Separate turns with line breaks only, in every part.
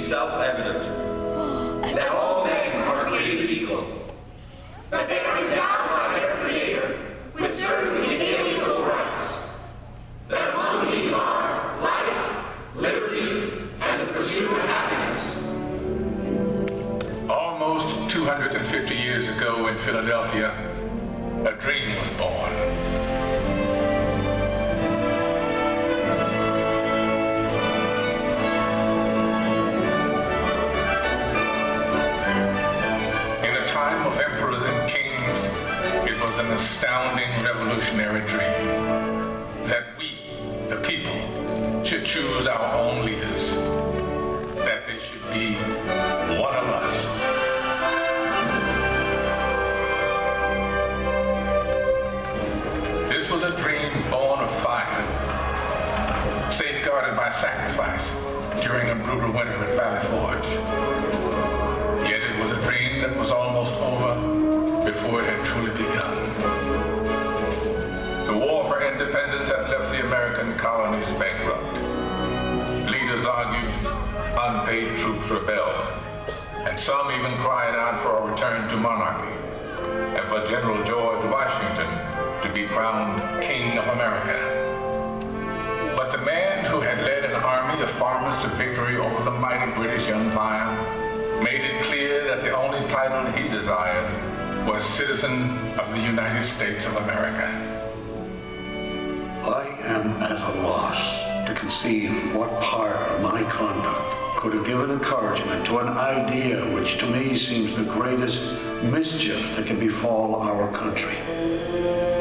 self-evident that all men are created equal, that they are endowed by their Creator with certain inalienable rights, that among these are life, liberty, and the pursuit of happiness.
Almost 250 years ago in Philadelphia, a dream was born. An astounding revolutionary dream that we, the people, should choose our own leaders, that they should be one of us. This was a dream born of fire, safeguarded by sacrifice during a brutal winter at Valley Forge. Yet it was a dream that was almost over before it had truly begun. The war for independence had left the American colonies bankrupt. Leaders argued, unpaid troops rebelled, and some even cried out for a return to monarchy, and for General George Washington to be crowned King of America. But the man who had led an army of farmers to victory over the mighty British Empire made it clear that the only title he desired was citizen of the United States of America.
I am at a loss to conceive what part of my conduct could have given encouragement to an idea which to me seems the greatest mischief that can befall our country.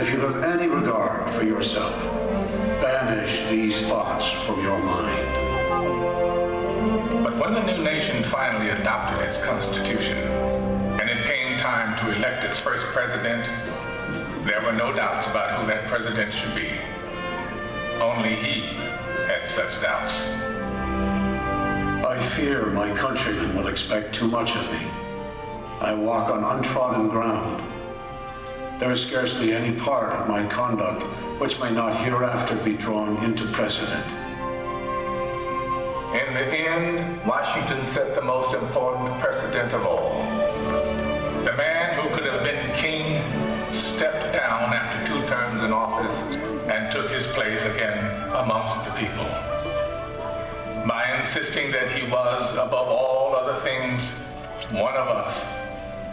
If you have any regard for yourself, banish these thoughts from your mind.
But when the new nation finally adopted its Constitution, and it came time to elect its first president, there were no doubts about who that president should be. Only he had such doubts.
I fear my countrymen will expect too much of me. I walk on untrodden ground. There is scarcely any part of my conduct which may not hereafter be drawn into precedent.
In the end, Washington set the most important precedent of all. The man who could have been king stepped down after 2 terms in office and took his place again amongst the people. By insisting that he was, above all other things, one of us,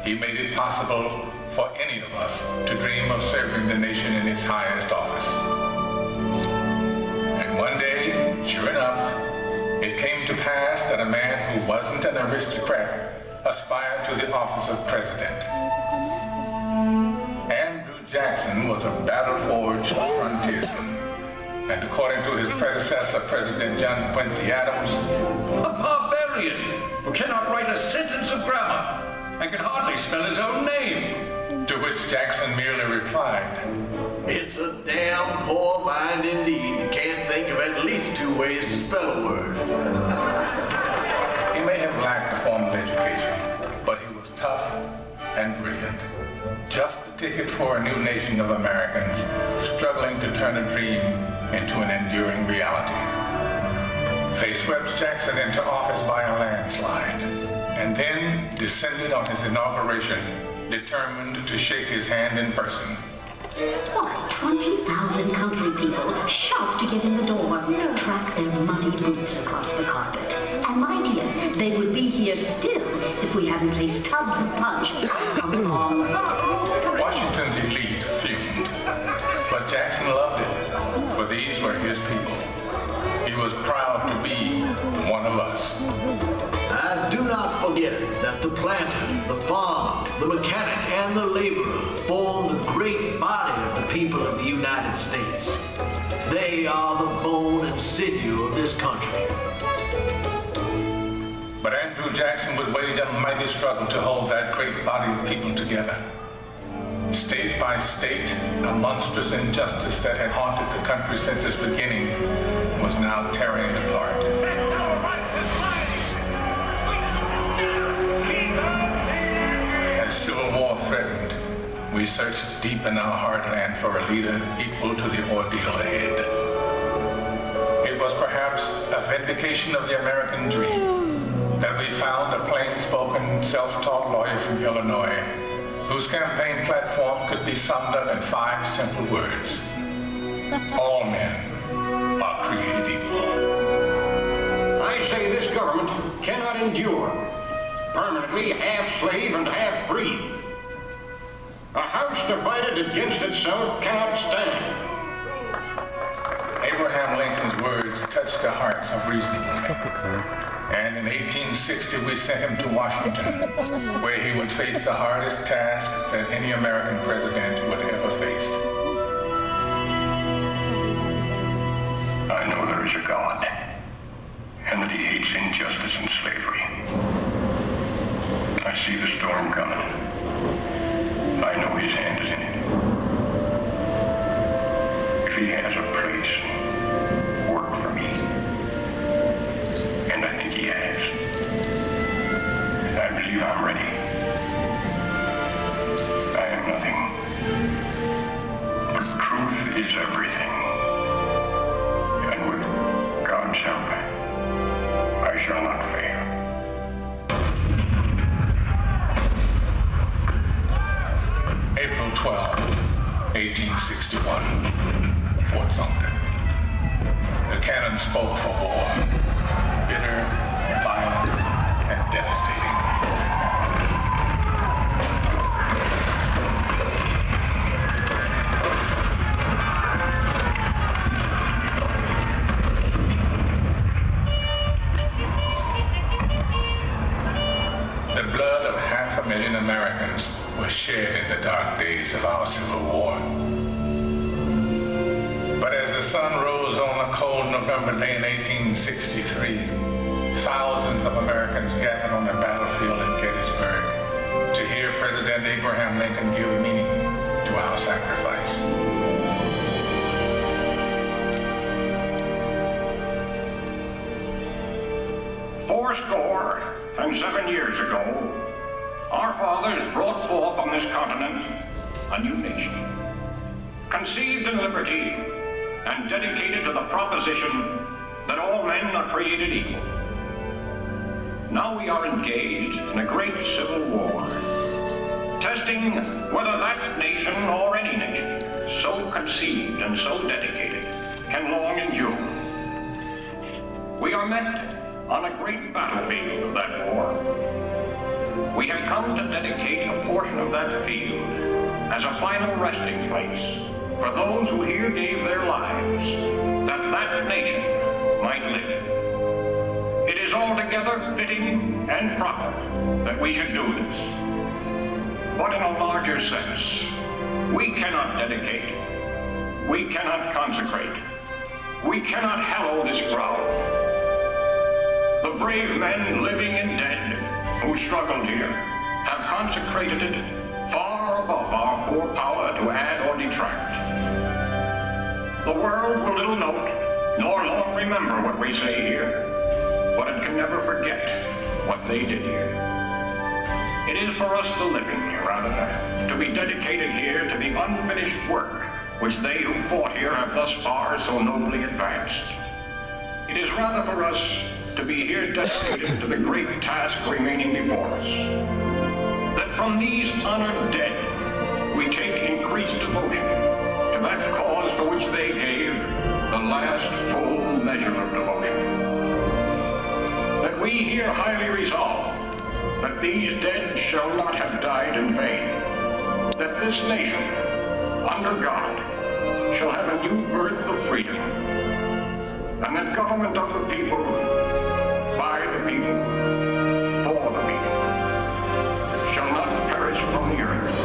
he made it possible for any of us to dream of serving the nation in its highest office. And one day, sure enough, it came to pass that a man who wasn't an aristocrat aspired to the office of president. Andrew Jackson was a battle-forged frontiersman, and according to his predecessor, President John Quincy Adams,
a barbarian who cannot write a sentence of grammar and can hardly spell his own name.
To which Jackson merely replied,
"It's a damn poor mind indeed that can't think of at least 2 ways to spell a word."
He may have lacked a formal education, but he was tough and brilliant. Just the ticket for a new nation of Americans struggling to turn a dream into an enduring reality. They swept Jackson into office by a landslide, and then descended on his inauguration, determined to shake his hand in person.
Why, 20,000 country people shoved to get in the door, track their muddy boots across the carpet. And my dear, they would be here still if we hadn't placed tubs of punch on the lawn.
Washington's elite fumed, but Jackson loved it, for these were his people. He was proud to be one of us.
And do not forget that the planter, the farmer, the mechanic, and the laborer form the great body of the people of the United States. They are the bone and sinew of this country.
But Andrew Jackson would wage a mighty struggle to hold that great body of people together. State by state, a monstrous injustice that had haunted the country since its beginning was now tearing it apart. As civil war threatened, we searched deep in our heartland for a leader equal to the ordeal ahead. It was perhaps a vindication of the American dream we found a plain-spoken, self-taught lawyer from Illinois whose campaign platform could be summed up in 5 simple words. All men are created equal.
I say this government cannot endure permanently half slave and half free. A house divided against itself cannot stand.
Abraham Lincoln's words touched the hearts of reasonable men. And in 1860, we sent him to Washington, where he would face the hardest task that any American president would ever face.
I know there is a God, and that he hates injustice and slavery. I see the storm coming. I know his hand is in it. If he has a place, work for me. And I think he has. I believe I'm ready. I am nothing. But truth is everything. And with God's help, I shall not fail.
April 12, 1861, Fort Sumter. The cannon spoke for war, bitter, violent, and devastating. The blood of 500,000 Americans was shed in the dark days of our Civil War. But as the sun rose on a cold November day in 1863, thousands of Americans gathered on the battlefield in Gettysburg to hear President Abraham Lincoln give meaning to our sacrifice.
Fourscore and 7 years ago, our fathers brought forth on this continent a new nation, conceived in liberty and dedicated to the proposition that all men are created equal. Now we are engaged in a great civil war, testing whether that nation or any nation so conceived and so dedicated can long endure. We are met on a great battlefield of that war. We have come to dedicate a portion of that field as a final resting place for those who here gave their lives that that nation might live. It is altogether fitting and proper that we should do this. But in a larger sense, we cannot dedicate, we cannot consecrate, we cannot hallow this ground. The brave men, living and dead, who struggled here, have consecrated it far above our poor power to add or detract. The world will little note, nor long remember what we say here, but it can never forget what they did here. It is for us, the living, rather, to be dedicated here to the unfinished work which they who fought here have thus far so nobly advanced. It is rather for us to be here dedicated to the great task remaining before us. That from these honored dead, we take increased devotion to that cause for which they gave the last full measure of devotion. That we here highly resolve that these dead shall not have died in vain. That this nation, under God, shall have a new birth of freedom. And that government of the people, by the people, for the people, shall not perish from the earth.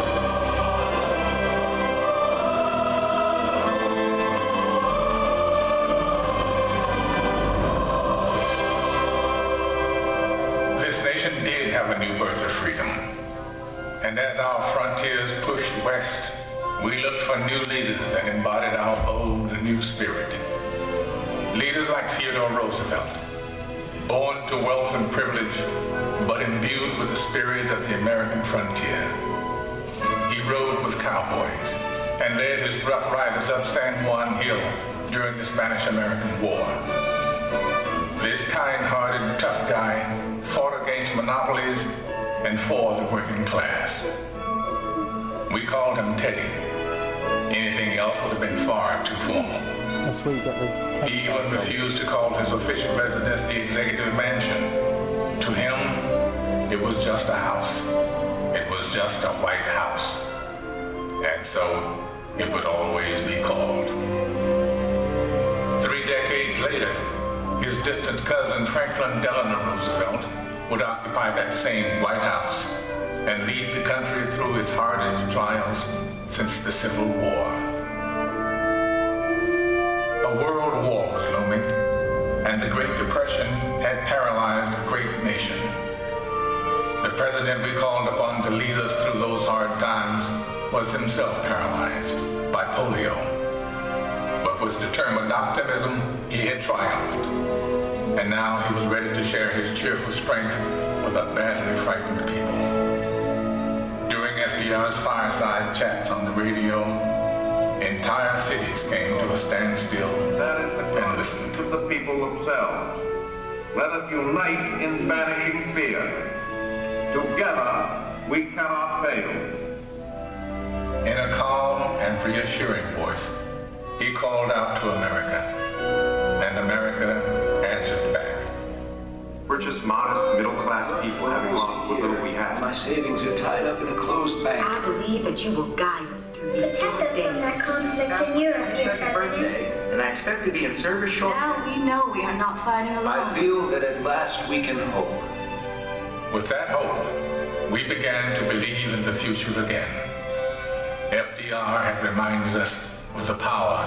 This nation did have a new birth of freedom. And as our frontiers pushed west, we looked for new leaders that embodied our bold new spirit. Leaders like Theodore Roosevelt, born to wealth and privilege, but imbued with the spirit of the American frontier. He rode with cowboys and led his rough riders up San Juan Hill during the Spanish-American War. This kind-hearted, tough guy fought against and for the working class. We called him Teddy. Anything else would have been far too formal.
That's where you get the
He even refused to call his official residence the Executive Mansion. To him, it was just a house. It was just a White House. And so it would always be called. 3 decades later, his distant cousin Franklin Delano Roosevelt would occupy that same White House and lead the country through its hardest trials since the Civil War. A world war was looming, and the Great Depression had paralyzed a great nation. The president we called upon to lead us through those hard times was himself paralyzed by polio. But with determined optimism, he had triumphed. And now he was ready to share his cheerful strength with a badly frightened people. During FDR's fireside chats on the radio, entire cities came to a standstill and listened.
To the people themselves. Let us unite in banishing fear. Together, we cannot fail.
In a calm and reassuring voice, he called out to America, and America answered back.
We're just modest, middle-class people having lost what little we have.
My savings are tied up in a closed bank.
I believe that you will guide us through these dark days.
Protect us from that conflict in Europe, dear President.
And I expect to be in service shortly.
Now we know we are not fighting alone.
I feel that at last we can hope.
With that hope, we began to believe in the future again. FDR had reminded us of the power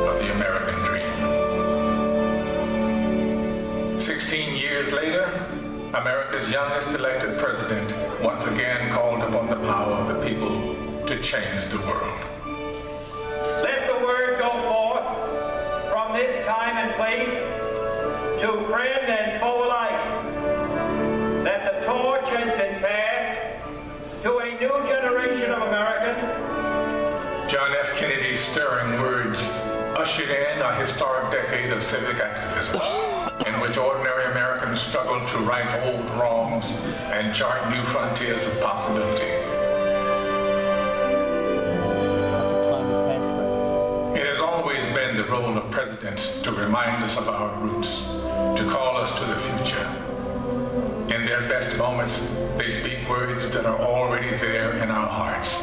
of the American dream. 16 years later, America's youngest elected president once again called upon the power of the people to change the world.
Let the word go forth from this time and place to friend and foe alike that the torch has been passed to a new generation of Americans.
John F. Kennedy's stirring words ushered in a historic decade of civic activism, in which ordinary Americans struggled to right old wrongs and chart new frontiers of possibility.
That's a time of hairspray.
It has always been the role of presidents to remind us of our roots, to call us to the future. In their best moments, they speak words that are already there in our hearts,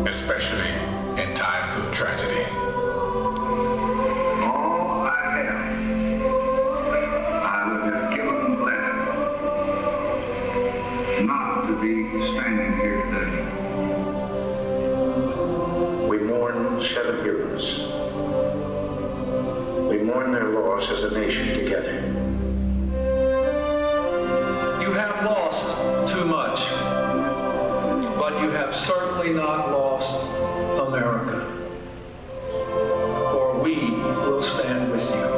especially in times of tragedy.
All I have, I would have given gladly not to be standing here today.
We mourn 7 heroes. We mourn their loss as a nation together.
You have lost too much, but you have certainly not lost America. For we will stand with you.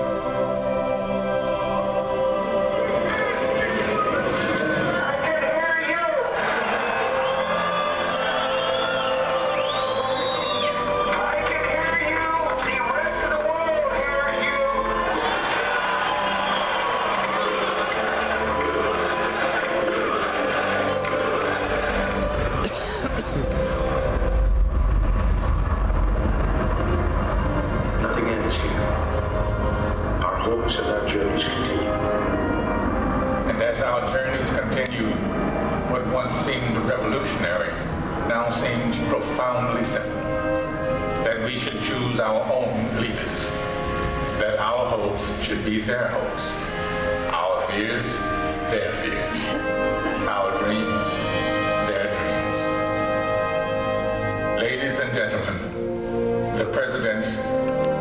Nothing ends here. Our hopes and our journeys continue.
And as our journeys continue, what once seemed revolutionary now seems profoundly simple. That we should choose our own leaders. That our hopes should be their hopes. Our fears, their fears. Our dreams, their dreams. Ladies and gentlemen, the presidents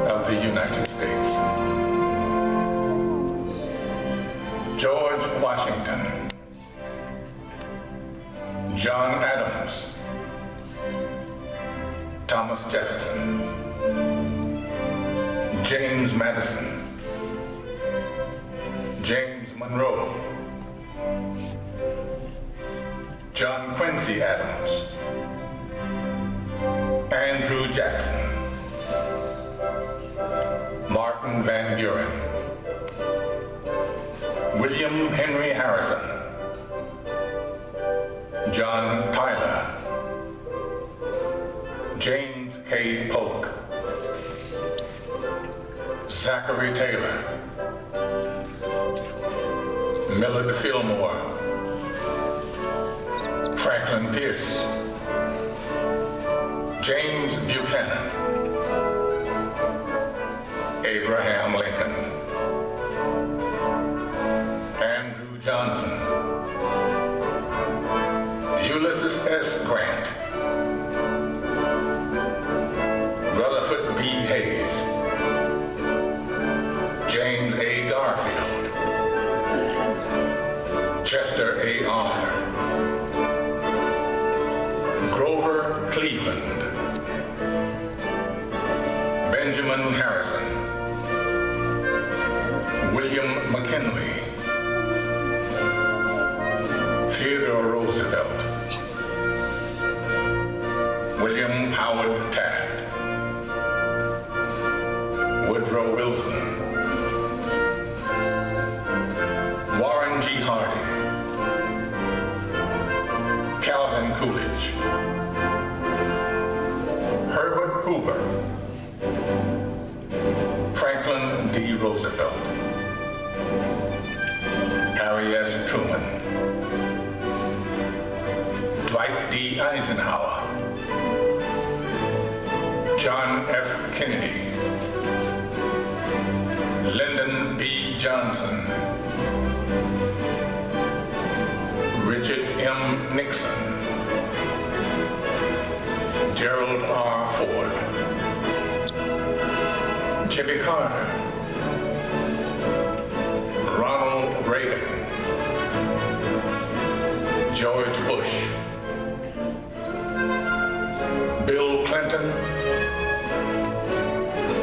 of the United States. George Washington, John Adams, Thomas Jefferson, James Madison, James Monroe, John Quincy Adams, Andrew Jackson, Martin Van Buren, William Henry Harrison, John Tyler, James K. Polk, Zachary Taylor, Millard Fillmore, Franklin Pierce, James Buchanan, Abraham Lincoln, Andrew Johnson, Ulysses S. Grant, Rutherford B. Hayes, James A. Garfield, Chester A. Arthur, Grover Cleveland, Benjamin Harrison, William McKinley, Theodore Roosevelt, William Howard Taft, Woodrow Wilson, Warren G. Harding, Calvin Coolidge, Herbert Hoover, Franklin D. Roosevelt, Harry S. Truman, Dwight D. Eisenhower, John F. Kennedy, Lyndon B. Johnson, Richard M. Nixon, Gerald R. Ford, Jimmy Carter, Ronald Reagan, George Bush, Bill Clinton,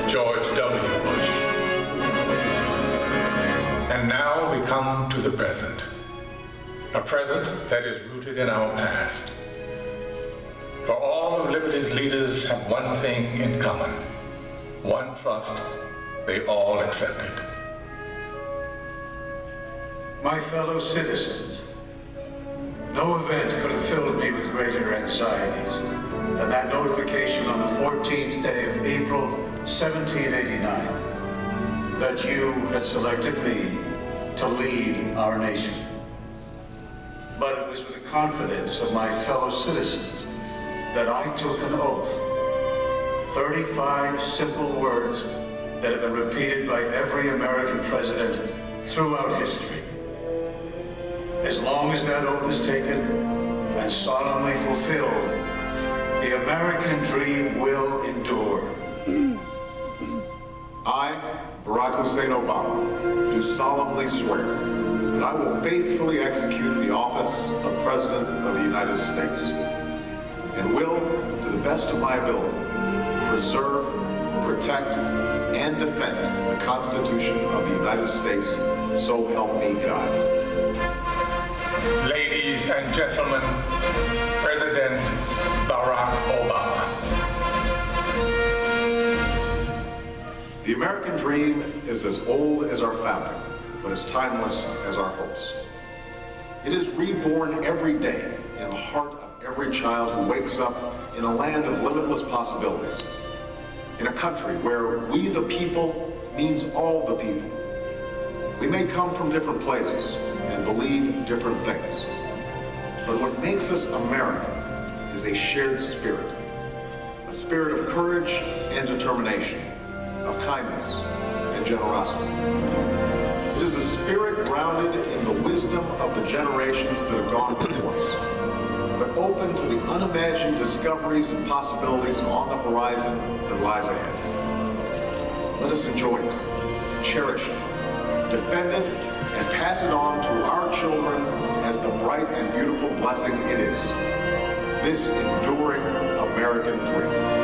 George W. Bush. And now we come to the present, a present that is rooted in our past. For all of Liberty's leaders have one thing in common, one trust they all accepted.
My fellow citizens, no event could have filled me with greater anxieties than that notification on the 14th day of April, 1789, that you had selected me to lead our nation. But it was with the confidence of my fellow citizens that I took an oath. 35 simple words that have been repeated by every American president throughout history. As long as that oath is taken and solemnly fulfilled, the American dream will endure.
I, Barack Hussein Obama, do solemnly swear that I will faithfully execute the office of President of the United States and will, to the best of my ability, preserve, protect, and defend the Constitution of the United States, so help me God.
Ladies and gentlemen, President Barack Obama.
The American dream is as old as our founding, but as timeless as our hopes. It is reborn every day in the heart of every child who wakes up in a land of limitless possibilities, in a country where we the people means all the people. We may come from different places and believe different things, but what makes us American is a shared spirit, a spirit of courage and determination, of kindness and generosity. It is a spirit grounded in the wisdom of the generations that have gone before us, but open to the unimagined discoveries and possibilities on the horizon that lies ahead. Let us enjoy it, cherish it, defend it, and pass it on to our children as the bright and beautiful blessing it is. This enduring American dream.